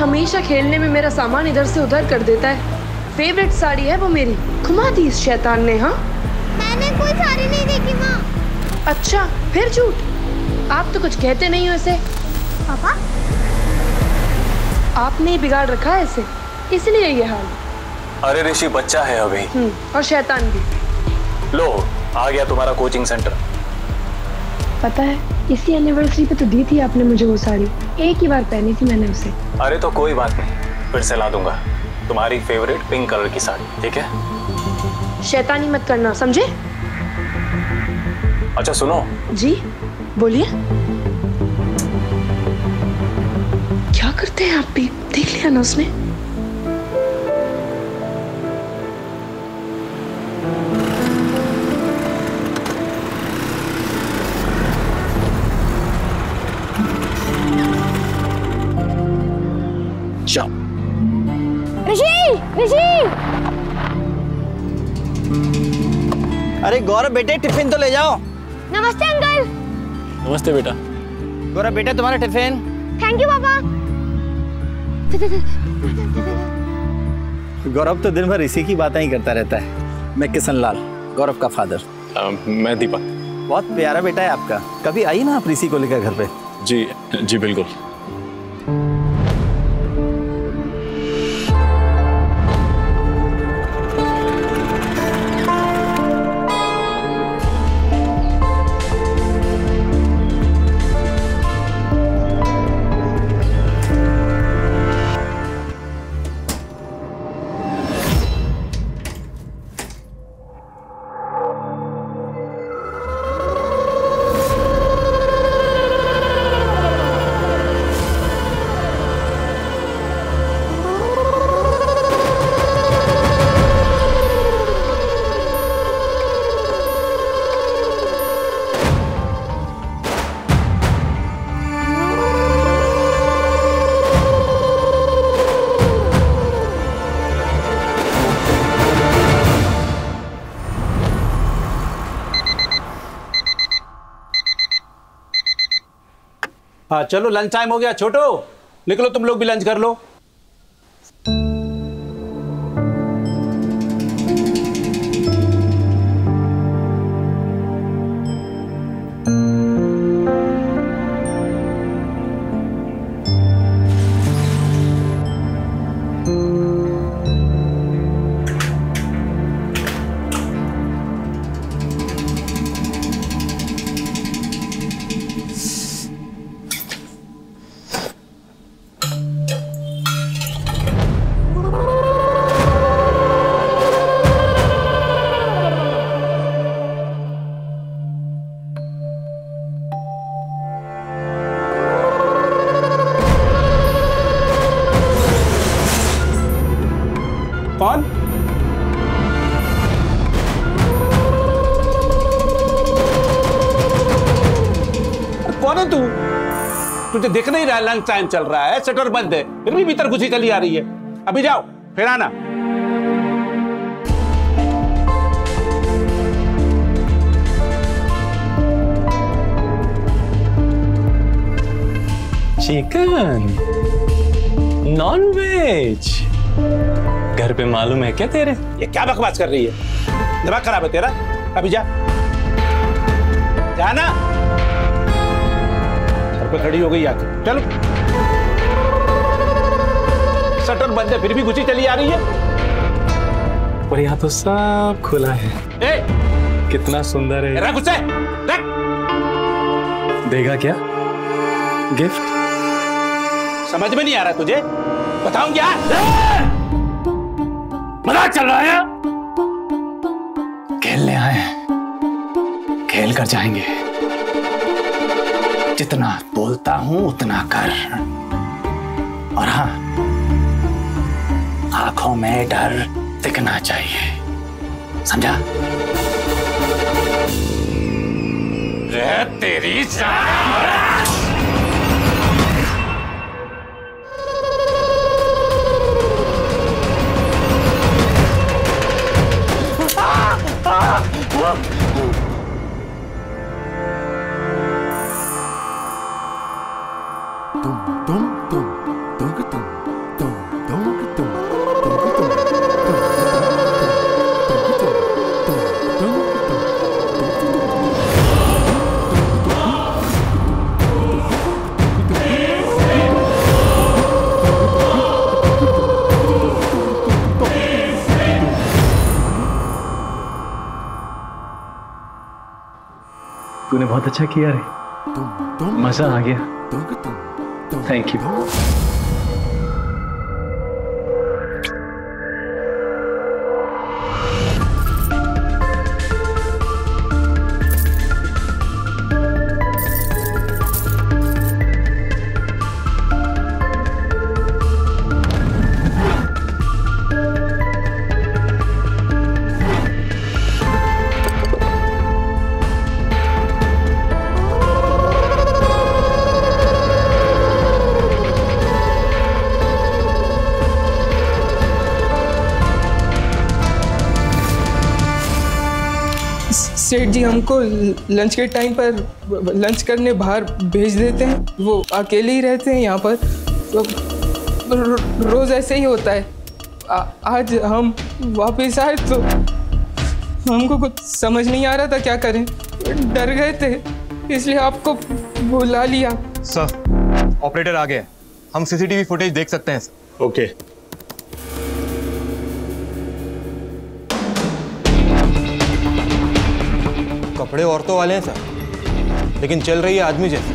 हमेशा खेलने में मेरा सामान इधर से उधर कर देता है। फेवरेट साड़ी है वो मेरी, घुमा दी इस शैतान ने। हाँ, मैंने कोई साड़ी नहीं देखी माँ। अच्छा, फिर झूठ। आप तो कुछ कहते नहीं हो इसे। पापा, आपने ही बिगाड़ रखा है इसे, इसलिए ये हाल। अरे ऋषि बच्चा है अभी। और शैतान भी। लो, आ गया तुम्हारा कोचिंग सेंटर। पता है, इसी एनिवर्सरी पे तो दी थी आपने मुझे वो साड़ी। एक ही बार पहनी थी मैंने उसे। अरे तो कोई बात नहीं, फिर से ला दूंगा तुम्हारी फेवरेट पिंक कलर की साड़ी, ठीक है? शैतानी मत करना, समझे? अच्छा सुनो। जी बोलिए। क्या करते हैं आप भी? देख लिया ना उसने। जाओ। ऋषि, ऋषि। अरे गौरव बेटे, टिफिन तो ले जाओ। नमस्ते अंकल। नमस्ते बेटा। गौरव बेटा, तुम्हारा टिफिन। थैंक यू पापा। गौरव तो दिन भर इसी की बातें ही करता रहता है। मैं किशन लाल, गौरव का फादर। मैं दीपक। बहुत प्यारा बेटा है आपका। कभी आई ना आप ऋषि को लेकर घर पे? जी जी बिल्कुल। हाँ चलो, लंच टाइम हो गया। छोटो निकलो, तुम लोग भी लंच कर लो। कौन? कौन है तू? तुझे दिख नहीं रहा लंच टाइम चल रहा है, शटर बंद है, फिर भी भीतर घुसी चली आ रही है। अभी जाओ फिर आना। चिकन नॉन वेज घर पे मालूम है क्या तेरे? ये क्या बकवास कर रही है? दिमाग खराब है तेरा? अभी जा, जाना। घर पे खड़ी हो गई आकर। चलो, शटर बंद है फिर भी घुसी चली आ रही है। और यहाँ तो सब खुला है। ए, कितना सुंदर है। रख उसे, रख। देगा क्या गिफ्ट? समझ में नहीं आ रहा तुझे? बताऊं क्या? मजाक चल रहा है? खेलने आए, खेल कर जाएंगे। जितना बोलता हूं उतना कर। और हाँ, आंखों में डर दिखना चाहिए, समझा? तेरी तुम तूने बहुत अच्छा किया रे, मजा आ गया। Thank you. सेठ जी हमको लंच के टाइम पर लंच करने बाहर भेज देते हैं, वो अकेले ही रहते हैं यहाँ पर। रोज़ ऐसे ही होता है। आज हम वापस आए तो हमको कुछ समझ नहीं आ रहा था क्या करें, डर गए थे, इसलिए आपको बुला लिया। सर, ऑपरेटर आ गए, हम सीसीटीवी फुटेज देख सकते हैं सर। ओके। कपड़े औरतों वाले हैं सर, लेकिन चल रही है आदमी जैसे।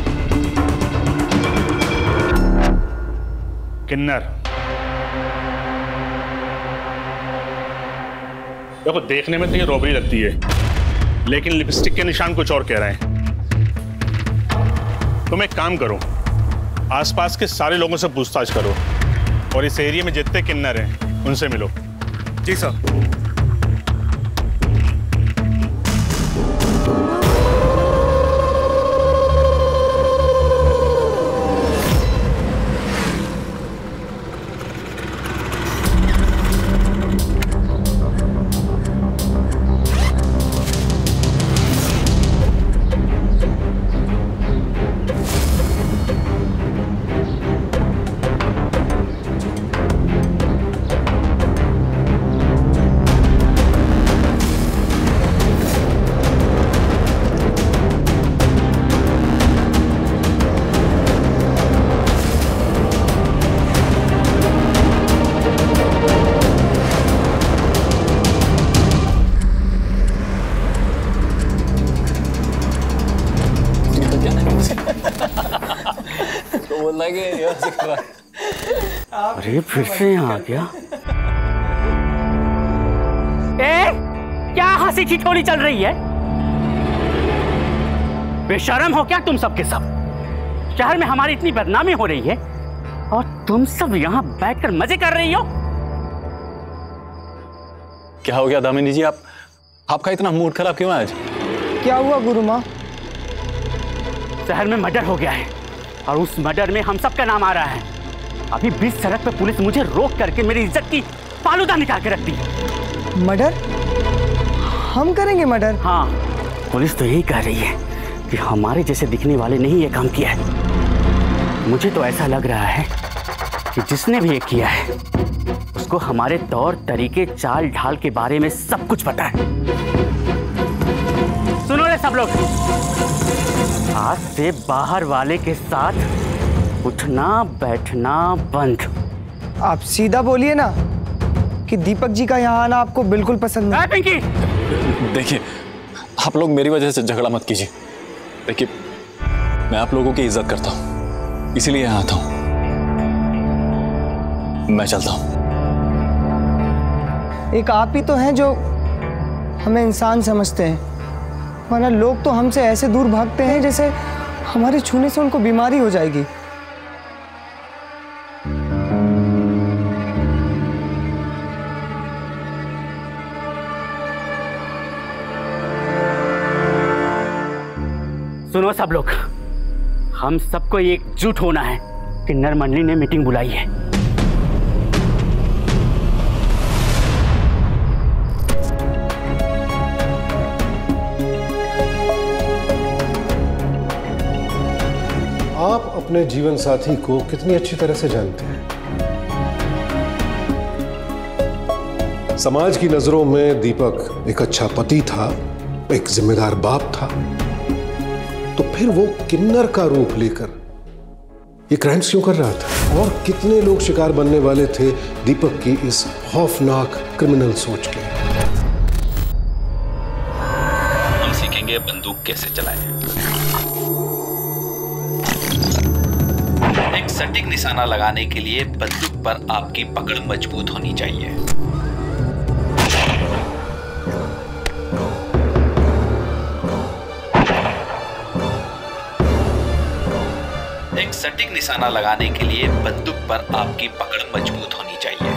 किन्नर, देखो देखने में तो ये रॉबरी लगती है, लेकिन लिपस्टिक के निशान कुछ और कह रहे हैं। तुम एक काम करो, आसपास के सारे लोगों से पूछताछ करो और इस एरिया में जितने किन्नर हैं उनसे मिलो। जी सर। अरे फिर से यहाँ आ गया। क्या हंसी ठिठोली चल रही है? बेशर्म हो क्या तुम सब के सब? शहर में हमारी इतनी बदनामी हो रही है और तुम सब यहाँ बैठकर मजे कर रही हो। क्या हो गया दामिनी जी, आपका इतना मूड खराब क्यों है आज? क्या हुआ गुरु माँ? शहर में मर्डर हो गया है और उस मर्डर में हम सबका नाम आ रहा है। अभी बीच सड़क पे पुलिस मुझे रोक करके मेरी इज्जत की फालूदा निकाल के रख दी। मर्डर? हम करेंगे मर्डर? हाँ, पुलिस तो यही कह रही है कि हमारे जैसे दिखने वाले ने ही ये काम किया है। मुझे तो ऐसा लग रहा है कि जिसने भी ये किया है उसको हमारे तौर तरीके चाल ढाल के बारे में सब कुछ पता है। सुनो रे सब लोग, आज से बाहर वाले के साथ उठना बैठना बंद। आप सीधा बोलिए ना कि दीपक जी का यहाँ आना आपको बिल्कुल पसंद नहीं। पिंकी, देखिए आप लोग मेरी वजह से झगड़ा मत कीजिए। देखिए मैं आप लोगों की इज्जत करता हूँ, इसीलिए यहाँ आता हूँ। मैं चलता हूँ। एक आप ही तो हैं जो हमें इंसान समझते हैं, वरना लोग तो हमसे ऐसे दूर भागते हैं जैसे हमारे छूने से उनको बीमारी हो जाएगी। सुनो सब लोग, हम सबको एकजुट होना है। किन्नर मंडली ने मीटिंग बुलाई है। आप अपने जीवन साथी को कितनी अच्छी तरह से जानते हैं। समाज की नजरों में दीपक एक अच्छा पति था, एक जिम्मेदार बाप था, तो फिर वो किन्नर का रूप लेकर ये क्राइम्स क्यों कर रहा था? और कितने लोग शिकार बनने वाले थे दीपक की इस खौफनाक क्रिमिनल सोच के। हम सीखेंगे बंदूक कैसे चलाएं। एक सटीक निशाना लगाने के लिए बंदूक पर आपकी पकड़ मजबूत होनी चाहिए। एक सटीक निशाना लगाने के लिए बंदूक पर आपकी पकड़ मजबूत होनी चाहिए।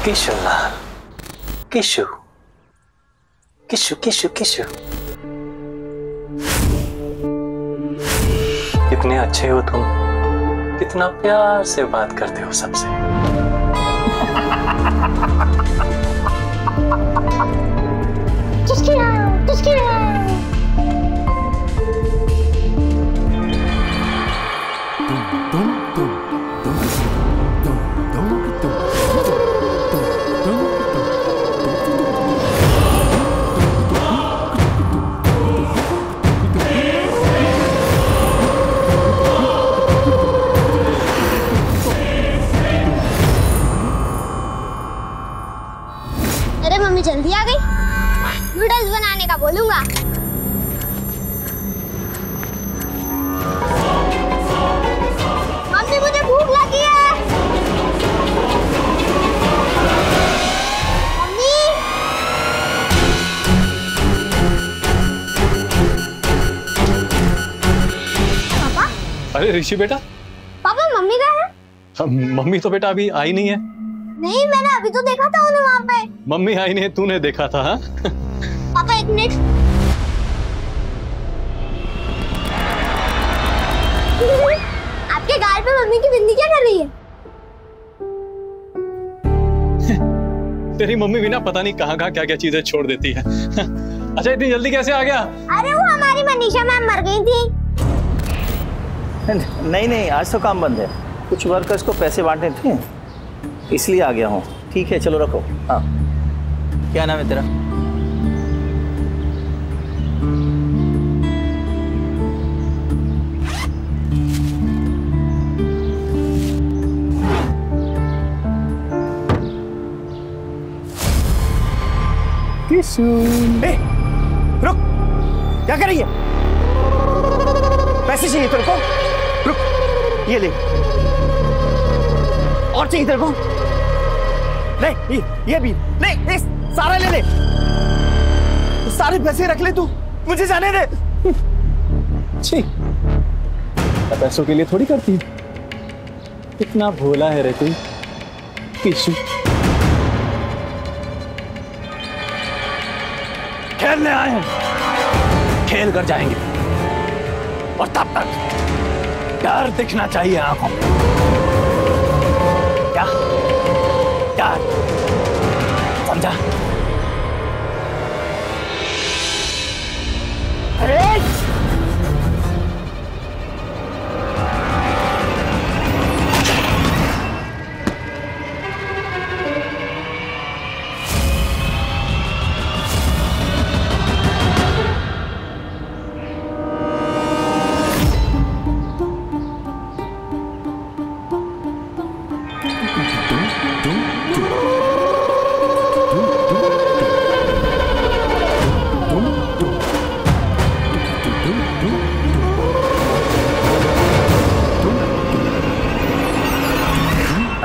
किशुलाल, किशु किशु किशु किशु, कितने अच्छे हो तुम, कितना प्यार से बात करते हो सबसे। अरे मम्मी जल्दी आ गई, नूडल्स बनाने का बोलूंगा। मम्मी मुझे भूख लगी है। Mummy papa. अरे ऋषि बेटा। पापा मम्मी कहाँ है? मम्मी तो बेटा अभी आई नहीं है। नहीं, मैंने अभी तो देखा था उन्हें वहाँ पे। मम्मी आई नहीं, तूने देखा था? हाँ? पापा एक मिनट। आपके गाल पे मम्मी की बिंदी क्या कर रही है? तेरी मम्मी भी ना पता नहीं कहाँ क्या क्या चीजें छोड़ देती है। अच्छा इतनी जल्दी कैसे आ गया? अरे वो हमारी मनीषा मैम मर गई थी। नहीं नहीं, आज तो काम बंद है, कुछ वर्कर्स को पैसे बांटने थे इसलिए आ गया हूँ। ठीक है चलो रखो। हाँ क्या नाम है तेरा? किशु। रुक, क्या कर रही है? पैसे चाहिए तेरे को? रुक, ये ले। और चाहिए तेरे को? नहीं, ये भी नहीं, सारा ले ले, सारे पैसे रख ले तू, मुझे जाने दे। छी, पैसों के लिए थोड़ी करती है। कितना भोला है रे तू किशु। खेलने आए हैं, खेल कर जाएंगे, और तब तक डर दिखना चाहिए आंखों में। क्या डर? समझा? अरे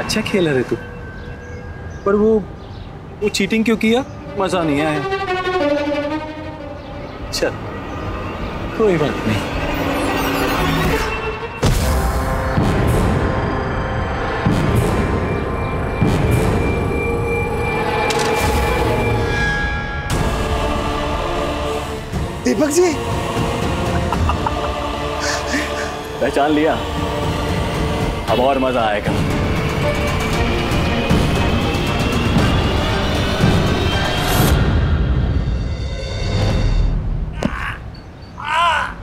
अच्छा खेल रहे तू, पर वो चीटिंग क्यों किया? मजा नहीं आया। चल कोई बात नहीं। दीपक जी, पहचान लिया? अब और मजा आएगा।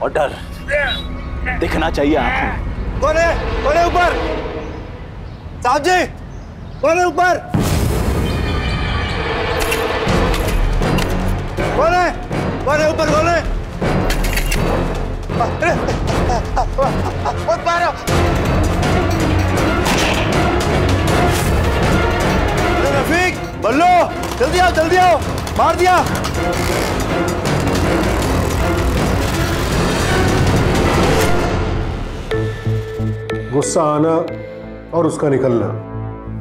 और डर दिखना चाहिए आंखों में। कौन है? कौन है ऊपर? साहब जी, कौन है ऊपर? कौन है? कौन है ऊपर? कौन है? मत मारो। रफीक, बल्लो, जल्दी आओ, मार दिया। गुस्सा आना और उसका निकलना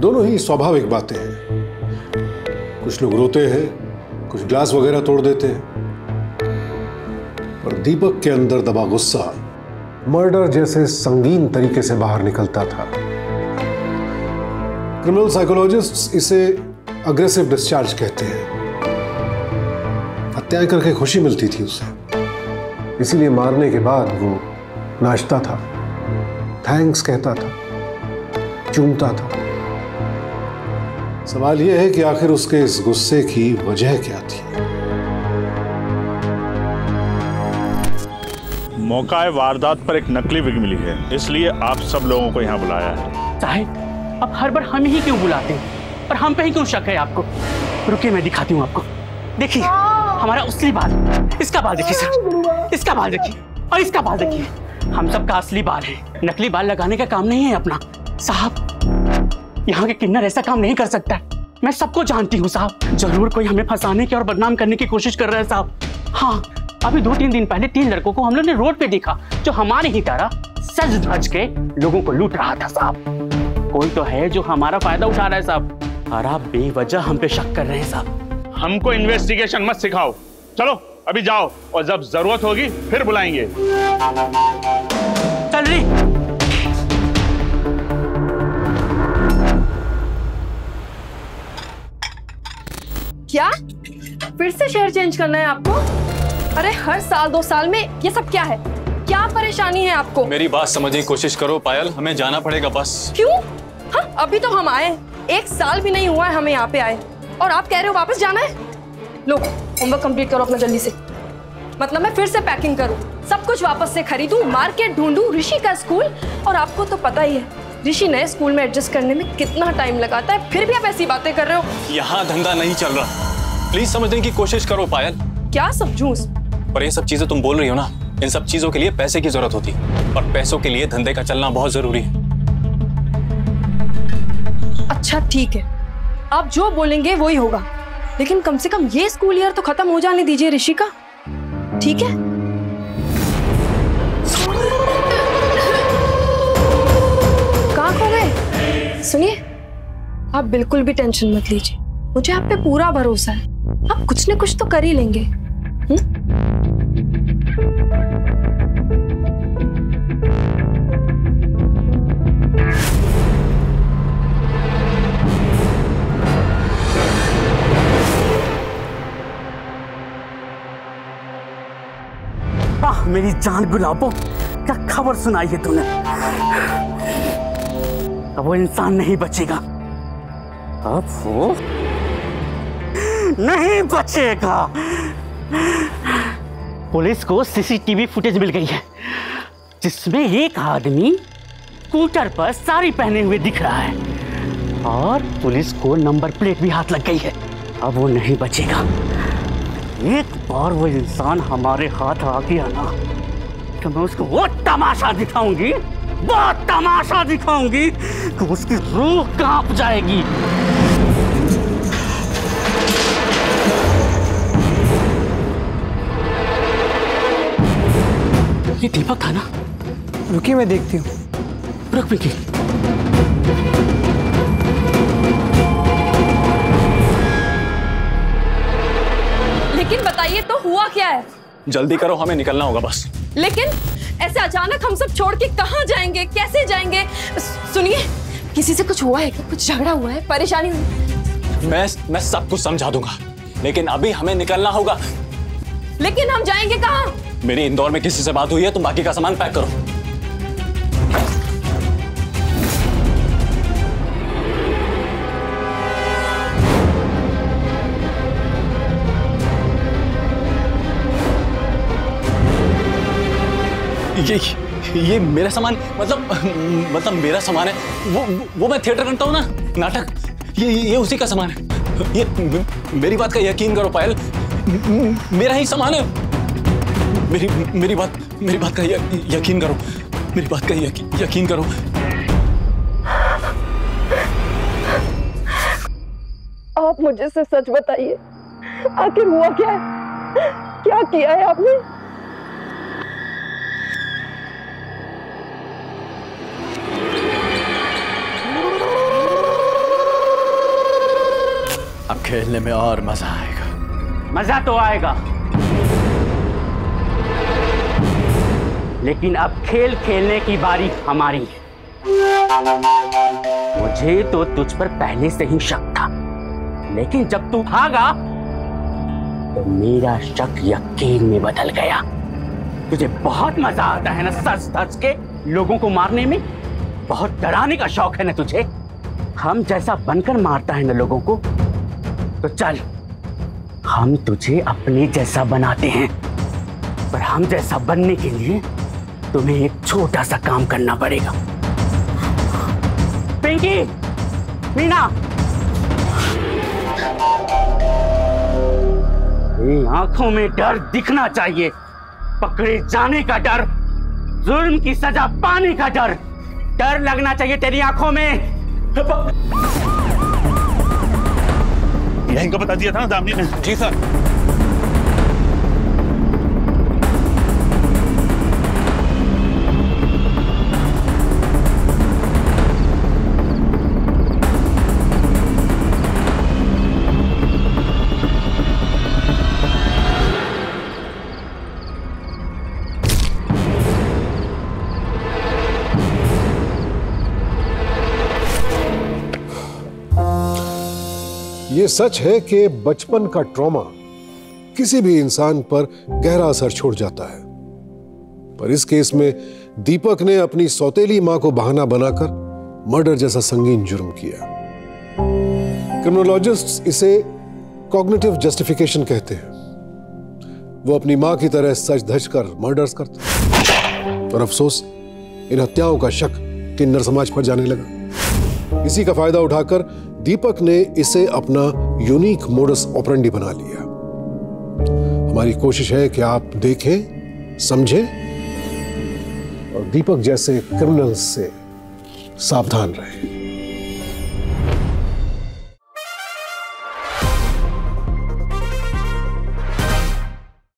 दोनों ही स्वाभाविक बातें हैं। कुछ लोग रोते हैं, कुछ ग्लास वगैरह तोड़ देते हैं, पर दीपक के अंदर दबा गुस्सा मर्डर जैसे संगीन तरीके से बाहर निकलता था। क्रिमिनल साइकोलॉजिस्ट्स इसे अग्रेसिव डिस्चार्ज कहते हैं। हत्याएं करके खुशी मिलती थी उसे, इसीलिए मारने के बाद वो नाचता था, थैंक्स कहता था, चूमता था। सवाल यह है कि आखिर उसके इस गुस्से की वजह क्या थी? मौका वारदात पर एक नकली विग मिली है, इसलिए आप सब लोगों को यहाँ बुलाया है। साहिब, अब हर बार हम ही क्यों बुलाते हैं और हम पे ही क्यों शक है आपको? रुकिए, मैं दिखाती हूँ आपको। देखिए हमारा असली बाल, इसका बाल देखिए सर, इसका बाल देखिए और इसका बाल देखिए। हम सब का असली बाल है, नकली बाल लगाने का काम नहीं है अपना। साहब, यहाँ के किन्नर ऐसा काम नहीं कर सकता है। मैं सबको जानती हूँ साहब, जरूर कोई हमें फंसाने की और बदनाम करने की कोशिश कर रहा है साहब। हाँ, अभी 2-3 दिन पहले 3 लड़कों को हम लोग ने रोड पे देखा जो हमारी ही तरह सज धज के लोगों को लूट रहा था साहब। कोई तो है जो हमारा फायदा उठा रहा है साहब, और आप बेवजह हम पे शक कर रहे हैं साहब। हमको इन्वेस्टिगेशन मत सिखाओ, चलो अभी जाओ और जब जरूरत होगी फिर बुलाएंगे। चल रही। क्या फिर से शहर चेंज करना है आपको? अरे हर साल 2 साल में ये सब क्या है? क्या परेशानी है आपको? मेरी बात समझने की कोशिश करो पायल, हमें जाना पड़ेगा बस। क्यों? हाँ, अभी तो हम आए, 1 साल भी नहीं हुआ है हमें यहाँ पे आए, और आप कह रहे हो वापस जाना है? लो होमवर्क कंप्लीट करो अपना जल्दी से। मतलब मैं फिर से पैकिंग करूं, सब कुछ वापस से खरीदूं, मार्केट ढूंढूं, ऋषि का स्कूल, और आपको तो पता ही है ऋषि नए स्कूल में एडजस्ट करने में कितना टाइम लगाता है, फिर भी आप ऐसी बातें कर रहे हो। यहाँ धंधा नहीं चल रहा, प्लीज समझने की कोशिश करो पायल। क्या समझूं? पर ये सब चीजें तुम बोल रही हो ना, इन सब चीजों के लिए पैसे की जरूरत होती है, और पैसों के लिए धंधे का चलना बहुत जरूरी है। अच्छा ठीक है, आप जो बोलेंगे वही होगा, लेकिन कम से कम ये स्कूल ईयर तो खत्म हो जाने दीजिए ऋषि का, ठीक है? कहाँ खो गए? सुनिए, आप बिल्कुल भी टेंशन मत लीजिए, मुझे आप पे पूरा भरोसा है, आप कुछ न कुछ तो कर ही लेंगे। मेरी जान गुलाबो, क्या खबर सुनाई है तूने? अब वो इंसान नहीं बचेगा, अब वो नहीं बचेगा। पुलिस को सीसीटीवी फुटेज मिल गई है जिसमें एक आदमी स्कूटर पर साड़ी पहने हुए दिख रहा है, और पुलिस को नंबर प्लेट भी हाथ लग गई है। अब वो नहीं बचेगा। एक बार वो इंसान हमारे हाथ आ गया ना, तो मैं उसको वो तमाशा दिखाऊंगी, वो तमाशा दिखाऊंगी कि उसकी रूह कांप जाएगी। ये दीपक था ना? रुकिए मैं देखती हूँ। रुक विकी। लेकिन बताइए तो हुआ क्या है? जल्दी करो, हमें निकलना होगा बस। लेकिन ऐसे अचानक हम सब छोड़ के कहाँ जाएंगे, कैसे जाएंगे? सुनिए, किसी से कुछ हुआ है क्या? कुछ झगड़ा हुआ है, परेशानी हुई? मैं सब कुछ समझा दूंगा, लेकिन अभी हमें निकलना होगा। लेकिन हम जाएंगे कहाँ? मेरी इंदौर में किसी से बात हुई है, तुम बाकी का सामान पैक करो। ये मेरा सामान, मतलब मेरा सामान है। वो मैं थिएटर करता हूँ ना, नाटक, ये उसी का सामान है। ये मेरी बात का यकीन करो पायल, मेरा ही सामान है। मेरी बात का यकीन करो, मेरी बात का यकीन करो। आप मुझे सिर्फ सच बताइए, आखिर हुआ क्या है? क्या किया है आपने? अब खेलने में और मजा आएगा। मजा तो आएगा, लेकिन अब खेल खेलने की बारी हमारी है। मुझे तो तुझ पर पहले से ही शक था, लेकिन जब तू भागा तो मेरा शक यकीन में बदल गया। तुझे बहुत मजा आता है ना सच सच के लोगों को मारने में? बहुत डराने का शौक है ना तुझे? हम जैसा बनकर मारता है ना लोगों को, तो चल हम तुझे अपने जैसा बनाते हैं। पर हम जैसा बनने के लिए तुम्हें एक छोटा सा काम करना पड़ेगा। पिंकी, मीना, ये आंखों में डर दिखना चाहिए। पकड़े जाने का डर, जुर्म की सजा पाने का डर, डर लगना चाहिए तेरी आंखों में। यहीं को बता दिया था ना दामनी ने। जी सर। ये सच है कि बचपन का ट्रॉमा किसी भी इंसान पर गहरा असर छोड़ जाता है, पर इस केस में दीपक ने अपनी सौतेली मां को बहाना बनाकर मर्डर जैसा संगीन जुर्म किया। क्रिमिनोलॉजिस्ट्स इसे कॉग्निटिव जस्टिफिकेशन कहते हैं। वो अपनी मां की तरह सच धज कर मर्डर्स करते, और अफसोस इन हत्याओं का शक किन्नर समाज पर जाने लगा। इसी का फायदा उठाकर दीपक ने इसे अपना यूनिक मोडस ऑपरेंडी बना लिया। हमारी कोशिश है कि आप देखें, समझें और दीपक जैसे क्रिमिनल्स से सावधान रहें।